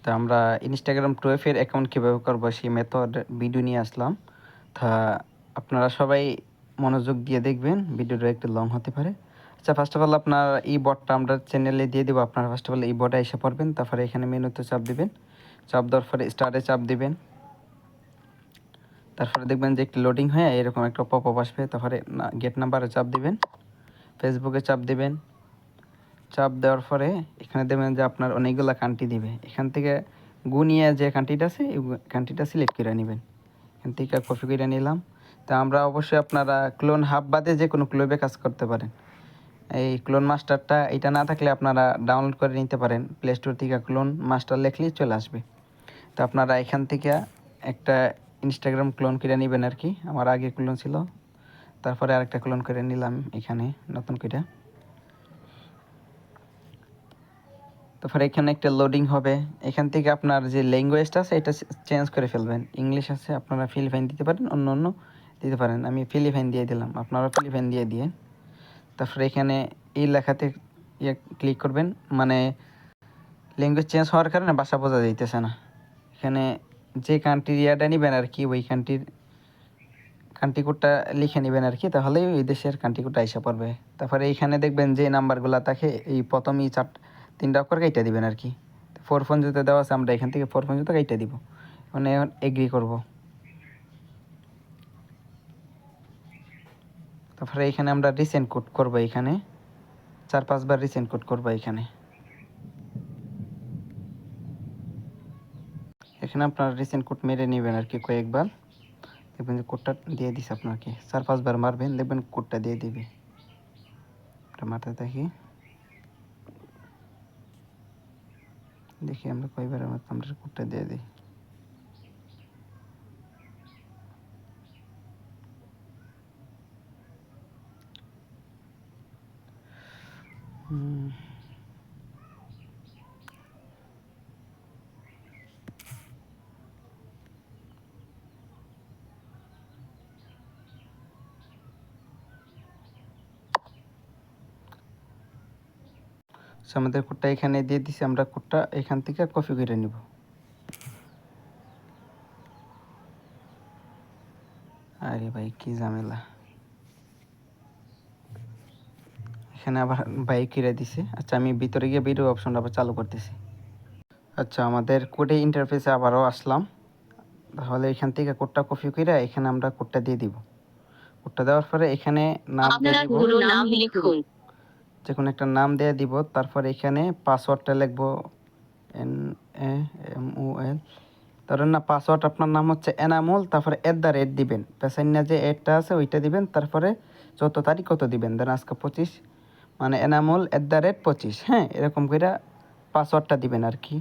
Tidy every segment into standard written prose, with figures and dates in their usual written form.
তা আমরা ইনস্টাগ্রাম 12 এর অ্যাকাউন্ট কীভাবে করবো সেই মেথড ভিডিও নিয়ে আসলাম। তা আপনারা সবাই মনোযোগ দিয়ে দেখবেন, ভিডিওটা একটু লং হতে পারে। আচ্ছা, ফার্স্ট অফ অল আপনার এই বটটা আমরা চ্যানেলে দিয়ে দেবো। আপনারা ফার্স্ট অফ অল এই বটে এসে পড়বেন, তারপরে এখানে মেনুতে চাপ দিবেন, চাপ দেওয়ার পরে স্টার্টে চাপ দিবেন। তারপরে দেখবেন যে একটু লোডিং হয়ে এরকম একটা পপ আপ আসবে, তারপরে গেট নাম্বারে চাপ দিবেন, ফেসবুকে চাপ দিবেন। চাপ দেওয়ার পরে এখানে দেখবেন যে আপনার অনেকগুলো কান্ট্রি দিবে, এখান থেকে গুনিয়ে যে কান্ট্রিটা আছে এই কান্ট্রিটা সিলেক্ট করে নেবেন। এখান থেকে কপি করে নিলাম। তা আমরা অবশ্যই আপনারা ক্লোন হাব বাদে যে কোনো ক্লোবে কাজ করতে পারেন। এই ক্লোন মাস্টারটা এটা না থাকলে আপনারা ডাউনলোড করে নিতে পারেন, প্লে স্টোর থেকে ক্লোন মাস্টার লিখলেই চলে আসবে। তো আপনারা এখান থেকে একটা ইনস্টাগ্রাম ক্লোন করে নেবেন আর কি। আমার আগে ক্লোন ছিল, তারপরে আরেকটা ক্লোন করে নিলাম এখানে নতুন করে। তারপরে এখানে একটা লোডিং হবে, এখান থেকে আপনার যে ল্যাঙ্গুয়েজটা আছে এটা চেঞ্জ করে ফেলবেন। ইংলিশ আছে, আপনারা ফিলিপাইন দিতে পারেন, অন্য অন্য দিতে পারেন। আমি ফিলিপাইন দিয়ে দিলাম, আপনারা ফিলিপাইন দিয়ে দিয়ে। তারপরে এখানে এই লেখাতে ক্লিক করবেন, মানে ল্যাঙ্গুয়েজ চেঞ্জ হওয়ার কারণে ভাষা বোঝা যাইতেছে না। এখানে যে কান্ট্রির ইয়াটা নেবেন আর কি, ওই কান্ট্রি কোডটা লিখে নেবেন আর কি, তাহলেই ওই দেশের কান্ট্রি কোডটা এসে পড়বে। তারপরে এইখানে দেখবেন যে নাম্বারগুলো থাকে এই প্রথমেই 3টা অক্ষর কেটে দিবেন আর কি। 4 পর্যন্ত দেওয়া আছে, আমরা এখান থেকে 4 পর্যন্ত কেটে দিব। মানে এখন এগ্রি করব। তারপরে এখানে আমরা রিসেন্ট কোড করব, এখানে 4-5 বার রিসেন্ট কোড করব। এখানে আপনার রিসেন্ট কোড মেরে নেবেন আর কি কয়েকবার। দেখবেন যে কোডটা দিয়ে দিছে আপনাকে, 4-5 বার মারবেন, দেখবেন কোডটা দিয়ে দিবে। এটা মারতে থাকি, দেখি আমরা কয়বারের মতো আমরা কোডটা দিয়ে দিই। আমাদের কোডটা এখানে দিয়ে দিছি, আমরা কোডটা এখান থেকে কপি করে নিব। আরে ভাই কি ঝামেলা, এখানে আবার বাইক কিনে দিছে। আচ্ছা, আমি ভিতরে গিয়ে ভিডিও অপশনটা আবার চালু করতেছি। আচ্ছা, আমাদের কোডে ইন্টারফেসে আবারও আসলাম। তাহলে এখান থেকে কোডটা কপি করে এখানে আমরা কোডটা দিয়ে দিব। কোডটা দেওয়ার পরে এখানে নাম দিয়ে দিব, যে কোনো একটা নাম দিয়ে দিব। তারপর এখানে পাসওয়ার্ডটা লিখবো NAMUL। ধরেন না, পাসওয়ার্ড আপনার নাম হচ্ছে এনামুল, তারপরে @ দিবেন, পেছাইন না যে এডটা আছে ওইটা দিবেন, তারপরে যত তারিখ কত দিবেন, দেন আজকে 25, মানে এনামুল @25। হ্যাঁ, এরকম করে পাসওয়ার্ডটা দিবেন আর কি।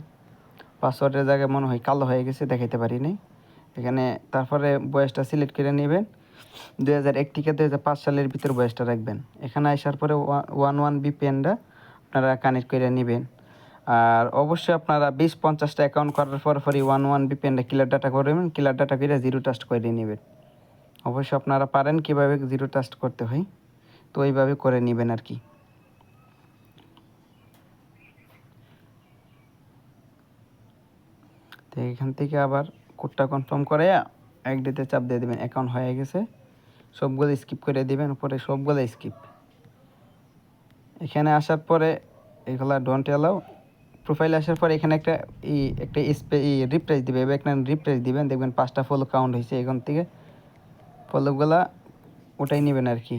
পাসওয়ার্ডের জায়গায় মনে হয় কালো হয়ে গেছে, দেখাইতে পারি নাই এখানে। তারপরে বয়সটা সিলেক্ট করে নেবেন, 2001 থেকে 2005 সালের ভিতর বয়সটা রাখবেন। এখানে আসার পরে 11 VPNটা আপনারা কানেক্ট করে নেবেন। আর অবশ্যই আপনারা 20-50টা অ্যাকাউন্ট করার পরই 11 VPNটা ক্লিয়ার ডাটা করবেন, ক্লিয়ার ডাটা করে জিরো ট্রাস্ট করে নেবেন। অবশ্যই আপনারা পারেন কীভাবে জিরো ট্রাস্ট করতে হয়, তো ওইভাবে করে নেবেন আর কি। তো এখান থেকে আবার কোডটা কনফার্ম করে একডিতে চাপ দিয়ে দেবেন, অ্যাকাউন্ট হয়ে গেছে। সবগুলো স্কিপ করে দিবেন, উপরে সবগুলো স্কিপ। এখানে আসার পরে এগুলা ডোন্ট অ্যালাউ। প্রোফাইলে আসার পরে এখানে একটা রিপ্রেস দিবে, এবার একটা রিপ্রেস দিবেন, দেখবেন 5টা ফলো কাউন্ট হয়েছে। এখান থেকে ফলোগুলা ওটাই নেবেন আর কি।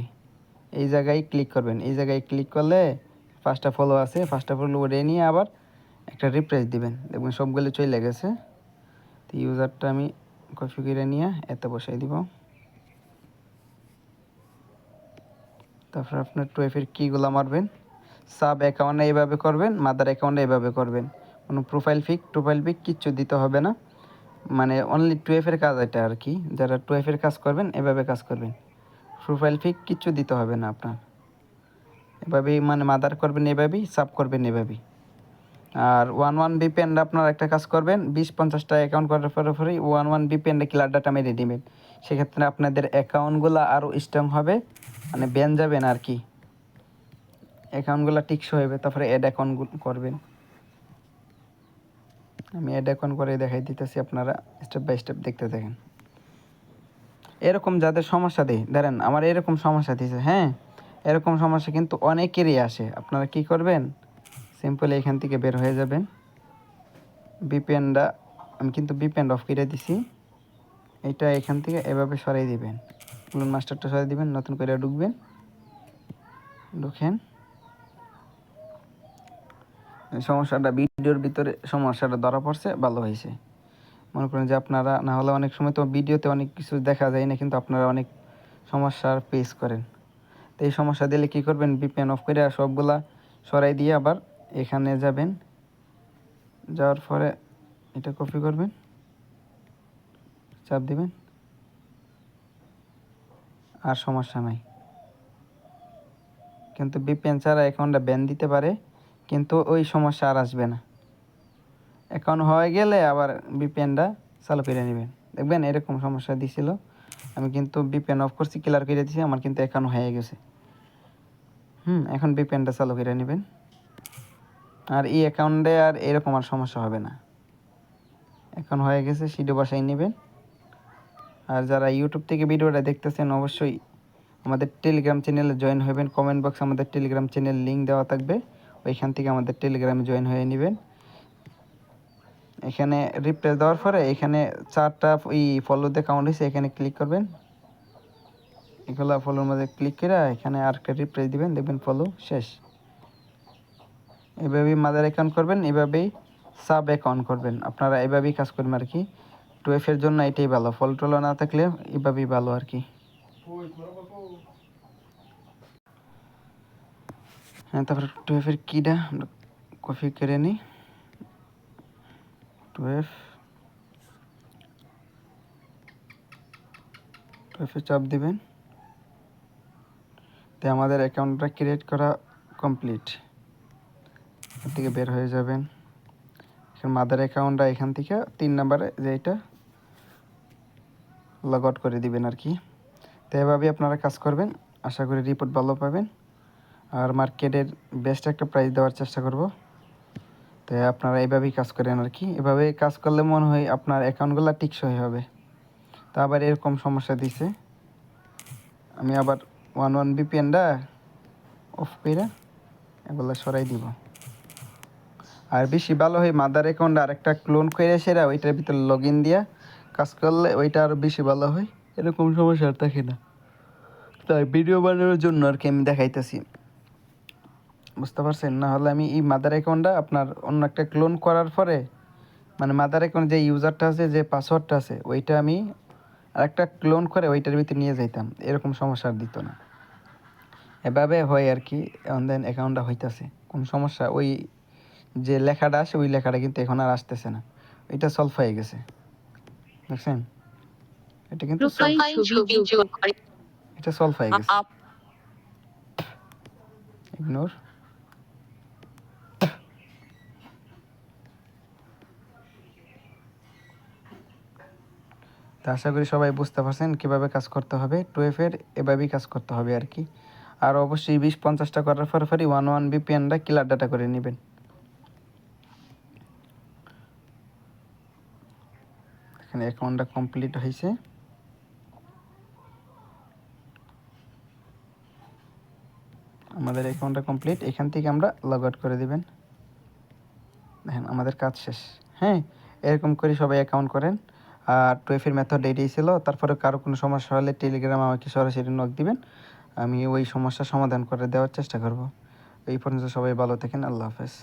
এই জায়গায় ক্লিক করবেন, এই জায়গায় ক্লিক করলে 5টা ফলো আছে, 5টা ফলো ওটাই নিয়ে আবার একটা রিপ্রেস দিবেন, দেখবেন সবগুলো চলে গেছে। তো ইউজারটা আমি কপি করে নিয়ে এতে বসাই দিব। তারপর আপনার 12-এর কিগুলো মারবেন, সাব অ্যাকাউন্টে এইভাবে করবেন, মাদার অ্যাকাউন্টে এইভাবে করবেন। কোনো প্রোফাইল পিক কিচ্ছু দিতে হবে না, মানে অনলি 12-এর কাজ এটা আর কি। যারা 12-এর কাজ করবেন এভাবে কাজ করবেন, প্রোফাইল পিক কিচ্ছু দিতে হবে না আপনার। এভাবেই মানে মাদার করবেন, এভাবেই সাব করবেন এভাবেই। আর 11 VPNটা আপনারা একটা কাজ করবেন, 20-50টা অ্যাকাউন্ট করার পরেই 11 VPNটা ক্লিয়ার ডাটা মেরে নেবেন। সেক্ষেত্রে আপনাদের অ্যাকাউন্টগুলো আরও স্ট্রং হবে, মানে ব্যান যাবেন আর কি, অ্যাকাউন্টগুলো টিকসই হবে। তারপরে অ্যাড অ্যাকাউন্ট করবেন। আমি অ্যাড অ্যাকাউন্ট করে দেখাই দিতেছি, আপনারা স্টেপ বাই স্টেপ দেখতে থাকেন। এরকম যাদের সমস্যা দেয়, ধরেন আমার এরকম সমস্যা দিয়েছে, হ্যাঁ, এরকম সমস্যা কিন্তু অনেকেরই আসে। আপনারা কি করবেন, সিম্পলি এখান থেকে বের হয়ে যাবেন। বিপিএনটা আমি কিন্তু বিপিএন অফ করে দিছি, এটা এখান থেকে এভাবে সরাই দিবেন, ক্লোন মাস্টারটা সরাই দিবেন, নতুন করে ঢুকবেন, ঢুকেন। সমস্যাটা ভিডিওর ভিতরে সমস্যাটা ধরা পড়ছে, ভালো হয়েছে। মনে করেন যে আপনারা না হলে অনেক সময় তো ভিডিওতে অনেক কিছু দেখা যায় না, কিন্তু আপনারা অনেক সমস্যার ফেস করেন। তো এই সমস্যা দিলে কী করবেন, বিপিএন অফ করে সবগুলা সরাই দিয়ে আবার এখানে যাবেন, যাওয়ার পরে এটা কপি করবেন, চাপ দিবেন, আর সমস্যা নাই। কিন্তু বিপিএন ছাড়া অ্যাকাউন্টটা ব্যান দিতে পারে, কিন্তু ওই সমস্যা আর আসবে না। অ্যাকাউন্ট হয়ে গেলে আবার বিপিএনটা চালু করে নেবেন। দেখবেন এরকম সমস্যা দিছিল, আমি কিন্তু বিপিএন অফ করছি, ক্লিয়ার করে দিয়েছি, আমার কিন্তু অ্যাকাউন্ট হয়ে গেছে। এখন বিপিএনটা চালু করে নেবেন, আর এই অ্যাকাউন্টে আর এরকম আর সমস্যা হবে না। এখন হয়ে গেছে, সিডিও বসাই নেবেন। আর যারা ইউটিউব থেকে ভিডিওটা দেখতেছেন অবশ্যই আমাদের টেলিগ্রাম চ্যানেলে জয়েন হবেন। কমেন্ট বক্সে আমাদের টেলিগ্রাম চ্যানেল লিঙ্ক দেওয়া থাকবে, ওইখান থেকে আমাদের টেলিগ্রামে জয়েন হয়ে নেবেন। এখানে রিপ্লেস দেওয়ার পরে এখানে 4টা ফলোতে কাউন্ট হয়েছে, এখানে ক্লিক করবেন। এগুলো ফলোর মধ্যে ক্লিক করে এখানে আরেকটা রিপ্লেস দিবেন, দেখবেন ফলো শেষ। এভাবেই মাদার অ্যাকাউন্ট করবেন, এভাবেই সাব অ্যাকাউন্ট করবেন। আপনারা এভাবেই কাজ করবেন আর কি। 2F এর জন্য এটাই ভালো, ফলো টলো না থাকলে এভাবেই ভালো আর কি। হ্যাঁ, তারপরে 2F এর কিটা আমরা কপি করে নিই। 2F চাপ দিবেন, তো আমাদের অ্যাকাউন্টটা ক্রিয়েট করা কমপ্লিট। এখান থেকে বের হয়ে যাবেন, এখানে মাদার অ্যাকাউন্টটা এখান থেকে 3 নাম্বারে যে এটা লগ আউট করে দিবেন আর কি। তো এভাবেই আপনারা কাজ করবেন, আশা করি রিপোর্ট ভালো পাবেন। আর মার্কেটের বেস্ট একটা প্রাইস দেওয়ার চেষ্টা করব। তো আপনারা এইভাবেই কাজ করেন আর কি। এভাবে কাজ করলে মনে হয় আপনার অ্যাকাউন্টগুলো টিকসই হবে। তা আবার এরকম সমস্যা দিছে, আমি আবার 1 বিপিএনটা অফ করে এগুলো সরাই দিব। আর বেশি ভালো হয় মাদার অ্যাকাউন্ট আর একটা ক্লোন করে সেরা ওইটার ভিতরে লগ ইন দিয়া কাজ করলে ওইটা আরও বেশি ভালো হয়, এরকম সমস্যা আর থাকে না। তাই ভিডিও বানানোর জন্য আর কি আমি দেখাইতেছি, বুঝতে পারছেন? না হলে আমি এই মাদার অ্যাকাউন্টটা আপনার অন্য একটা ক্লোন করার পরে, মানে মাদার অ্যাকাউন্ট যে ইউজারটা আছে, যে পাসওয়ার্ডটা আছে, ওইটা আমি আরেকটা ক্লোন করে ওইটার ভিতরে নিয়ে যাইতাম, এরকম সমস্যা আর দিত না। এভাবে হয় আর কি। দেন অ্যাকাউন্টটা হইতেছে, কোন সমস্যা ওই যে লেখাটা আসে ওই লেখাটা কিন্তু এখন আর আসতেছে না, ওইটা সলভ হয়ে গেছে, দেখছেন? এটা কিন্তু এটা সলভ হয়ে গেছে। ইগনোর। তা আশা করি সবাই বুঝতে পারছেন কীভাবে কাজ করতে হবে। 2F এর এভাবেই কাজ করতে হবে আর কি। আর অবশ্যই 20-50টা করার পরই 1 বিপিএনটা ক্লিয়ার ডাটা করে নেবেন। এখানে অ্যাকাউন্টটা কমপ্লিট হয়েছে। আমাদের অ্যাকাউন্টটা কমপ্লিট, এখান থেকে আমরা লগ আউট করে দিবেন। দেখেন আমাদের কাজ শেষ। হ্যাঁ, এরকম করে সবাই অ্যাকাউন্ট করেন। আর 2F এর মেথড এটাই ছিল। তারপরে কারো কোনো সমস্যা হলে টেলিগ্রামে আমাকে সরাসরি নক দিবেন, আমি ওই সমস্যার সমাধান করে দেওয়ার চেষ্টা করব। এই পর্যন্ত সবাই ভালো থাকেন, আল্লাহ হাফেজ।